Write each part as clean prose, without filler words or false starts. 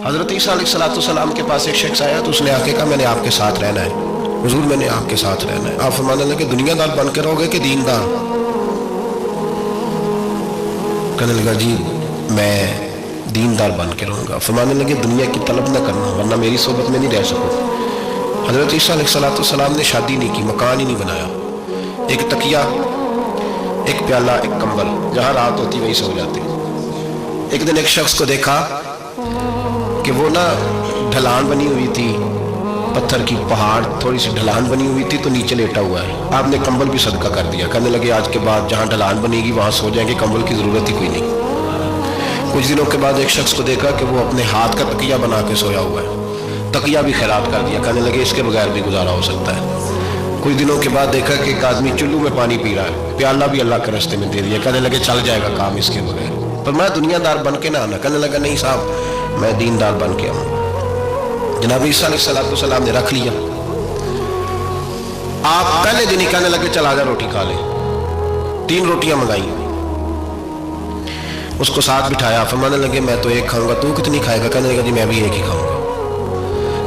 حضرت عیسیٰ علیہ السلام کے پاس ایک شخص آیا تو اس نے آ کے کہا میں نے آپ کے ساتھ رہنا ہے، حضور میں نے آپ کے ساتھ رہنا ہے۔ آپ فرمانے لگے دنیا دار بن کے رہو گے کہ دیندار؟ کہنے لگا جی میں دیندار بن کے رہوں گا۔ فرمانے لگے دنیا کی طلب نہ کرنا ورنہ میری صحبت میں نہیں رہ سکو۔ حضرت عیسیٰ علیہ السلام نے شادی نہیں کی، مکان ہی نہیں بنایا، ایک تکیہ، ایک پیالہ، ایک کمبل، جہاں رات ہوتی وہیں سو جاتے۔ ایک دن ایک شخص کو دیکھا کہ وہ نا ڈھلان بنی ہوئی تھی، پتھر کی پہاڑ تھوڑی سی ڈھلان بنی ہوئی تھی تو نیچے لیٹا ہوا ہے۔ آپ نے کمبل بھی صدقہ کر دیا، کہنے لگے آج کے بعد جہاں ڈھلان بنے گی وہاں سو جائیں گے، کمبل کی ضرورت ہی کوئی نہیں۔ کچھ دنوں کے بعد ایک شخص کو دیکھا کہ وہ اپنے ہاتھ کا تکیہ بنا کے سویا ہوا ہے، تکیہ بھی خیرات کر دیا، کہنے لگے اس کے بغیر بھی گزارا ہو سکتا ہے۔ کچھ دنوں کے بعد دیکھا کہ ایک آدمی چلو میں پانی پی رہا ہے، پیالہ بھی اللہ کے راستے میں دے دیا، کہنے لگے چل جائے گا کام اس کے بغیر۔ پر میں دنیا دار بن کے نہ آنا، کہنے لگا نہیں صاحب میں دیندار بن کے آؤں۔ جناب عیسیٰ علیہ السلام نے رکھ لیا۔ آپ پہلے دن ہی کہنے لگے چل آجا روٹی کھا لے۔ 3 روٹیاں منگائیں، اس کو ساتھ بٹھایا، فرمانے لگے میں تو ایک کھاؤں گا، تو کتنی کھائے گا؟ کہنے لگا جی میں بھی ایک ہی کھاؤں گا۔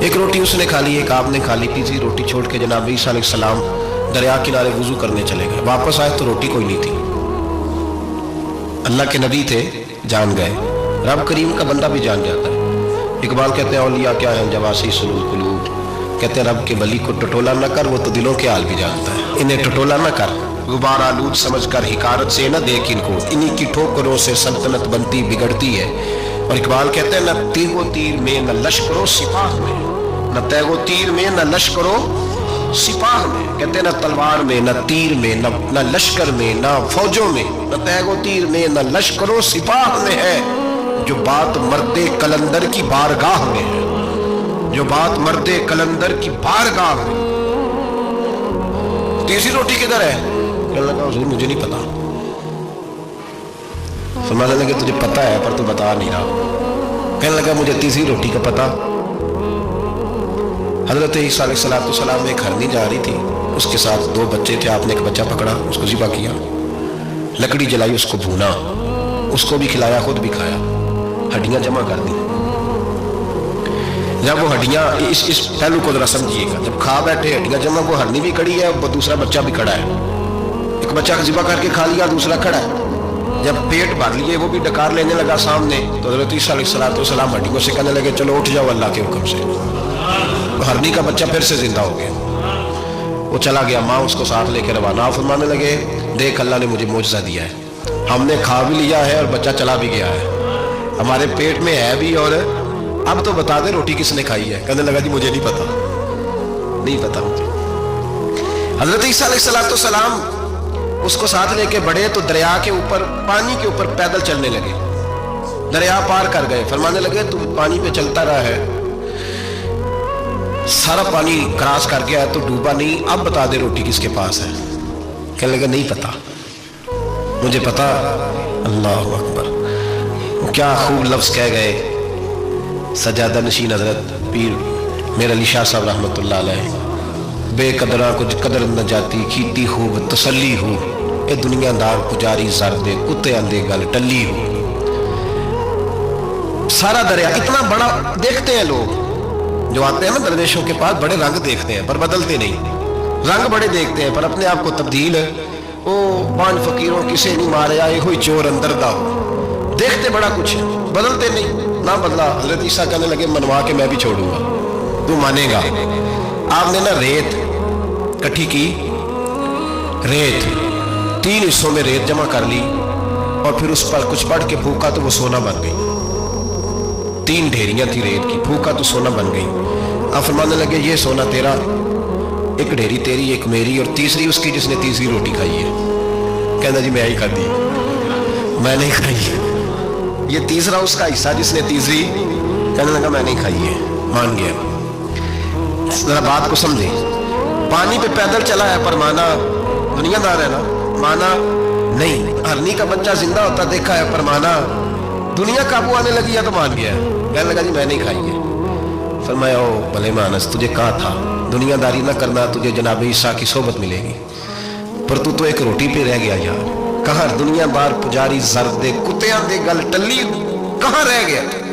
ایک روٹی اس نے کھا لی، ایک آپ نے کھا لی، تیسری روٹی چھوڑ کے جناب عیسیٰ علیہ السلام دریا کنارے وضو کرنے چلے گئے۔ واپس آئے تو روٹی کوئی نہیں تھی۔ اللہ کے نبی تھے، جان گئے۔ رب کریم کا بندہ بھی جان جاتا ہے۔ اقبال کہتے ہیں اولیاء کیا ہیں جواسی القلوب، کہتے ہیں رب کے ولی کو ٹٹولا نہ کر، وہ تو دلوں کے حال بھی جانتا ہے۔ انہیں ٹٹولا نہ کر، غبار آلود سمجھ کر حکارت سے نہ دیکھ ان کو، انہی کی ٹھوکروں سے سلطنت بنتی بگڑتی ہے۔ اور اقبال کہتے ہیں نہ تیغ و تیر میں، نہ لشکر و سپاہ میں، نہ تیغ و تیر میں، نہ لشکر و سپاہ میں، کہتے ہیں نہ تلوار میں، نہ تیر میں، نہ لشکر میں، نہ فوجوں میں، نہ تیغ و تیر میں، نہ لشکر و سپاہ میں ہے جو بات مرد کلندر کی بارگاہ میں ہے، جو بات مرد کلندر کی بارگاہ میں۔ تیسری روٹی کدھر ہے؟ کہنے لگا حضور مجھے نہیں پتا۔ فرمانے لگے تجھے پتا ہے پر تو بتا نہیں رہا۔ کہنے لگا مجھے تیسری روٹی کا پتا۔ حضرت عیسیٰ علیہ السلام ایک ہرنی جا رہی تھی، اس کے ساتھ 2 بچے تھے، آپ نے ایک بچہ پکڑا، اس کو ذبح کیا، لکڑی جلائی، اس کو بھونا، اس کو بھی کھلایا، خود بھی کھایا، ہڈیاں جمع کر دی۔ جب وہ ہڈیاں اس پہلو کو ذرا سمجھیے گا، جب کھا بیٹھے ہڈیاں جمع، وہ ہرنی بھی کھڑی ہے، وہ دوسرا بچہ بھی کھڑا ہے، ایک بچہ ذبح کر کے کھا لیا، دوسرا کھڑا ہے۔ جب پیٹ بھر لیے وہ بھی ڈکار لینے لگا سامنے، تو حضرت عیسیٰ علیہ السلام ہڈیوں سے کہنے لگے چلو اٹھ جاؤ اللہ کے حکم سے۔ ہرنی کا بچہ پھر سے زندہ ہو گیا، وہ چلا گیا، ماں اس کو ساتھ لے کے روانہ۔ فرمانے لگے دیکھ اللہ نے مجھے معجزہ دیا ہے، ہم نے کھا بھی لیا ہے اور بچہ چلا بھی گیا ہے، ہمارے پیٹ میں ہے بھی، اور اب تو بتا دے روٹی کس نے کھائی ہے؟ کہنے لگا جی مجھے نہیں پتا، نہیں پتا مجھے۔ حضرت عیسیٰ علیہ السلام اس کو ساتھ لے کے بڑھے تو دریا کے اوپر، پانی کے اوپر پیدل چلنے لگے، دریا پار کر گئے۔ فرمانے لگے تو پانی پہ چلتا رہا ہے، سارا پانی کراس کر گیا تو ڈوبا نہیں، اب بتا دے روٹی کس کے پاس ہے؟ کہنے لگا نہیں پتا، مجھے پتا۔ اللہ اکبر، کیا خوب لفظ کہہ گئے سجادہ نشین حضرت پیر میرا علی شاہ صاحب رحمۃ اللہ علیہ، بے قدرہ کچھ قدر نہ جاتی، کیتی خوب تسلی ہو، اے دنیا دار پجاری زردے کتے اندے گل ٹلی ہو۔ سارا دریا اتنا بڑا، دیکھتے ہیں لوگ جو آتے ہیں نا درویشوں کے پاس، بڑے رنگ دیکھتے ہیں پر بدلتے نہیں، رنگ بڑے دیکھتے ہیں پر اپنے آپ کو تبدیل ہے۔ او 5 فقیروں کسے نہیں مارے آئے ہوئی چور اندر دا ہو، دیکھتے بڑا کچھ ہے بدلتے نہیں، نہ بدلا۔ حضرت عیسیٰ کہنے لگے منوا کے میں بھی چھوڑوں گا، تو مانے گا۔ آپ نے نا ریت کٹھی کی، ریت 3 حصوں میں ریت جمع کر لی اور پھر اس پر کچھ پڑھ کے پھونکا تو وہ سونا بن گئی۔ 3 ڈھیریاں تھی ریت کی، پھونکا تو سونا بن گئی۔ آپ فرمانے لگے یہ سونا تیرا، ایک ڈھیری تیری، ایک میری، اور تیسری اس کی جس نے تیسری روٹی کھائی ہے۔ کہنا جی میں ہی کھاتی، میں نہیں کھائی، یہ تیسرا اس کا حصہ جس نے تیسری، کہنے لگا میں نہیں کھائی ہے، مان گیا۔ ذرا بات کو سمجھے، پانی پہ پیدل چلا ہے پر مانا دنیا دار ہے نا، مانا نہیں۔ ہرنی کا بچہ زندہ ہوتا دیکھا ہے پر مانا دنیا قابو آنے لگی ہے تو مان گیا، کہنے لگا جی میں نہیں کھائی ہے۔ فرمایا او بھلے مانس، تجھے کہا تھا دنیا داری نہ کرنا، تجھے جناب عیسیٰ کی صحبت ملے گی، پر تو ایک روٹی پہ رہ گیا یار۔ کہاں دنیا بار پجاری زردے کتیاں دے گل ٹلی، کہاں رہ گیا؟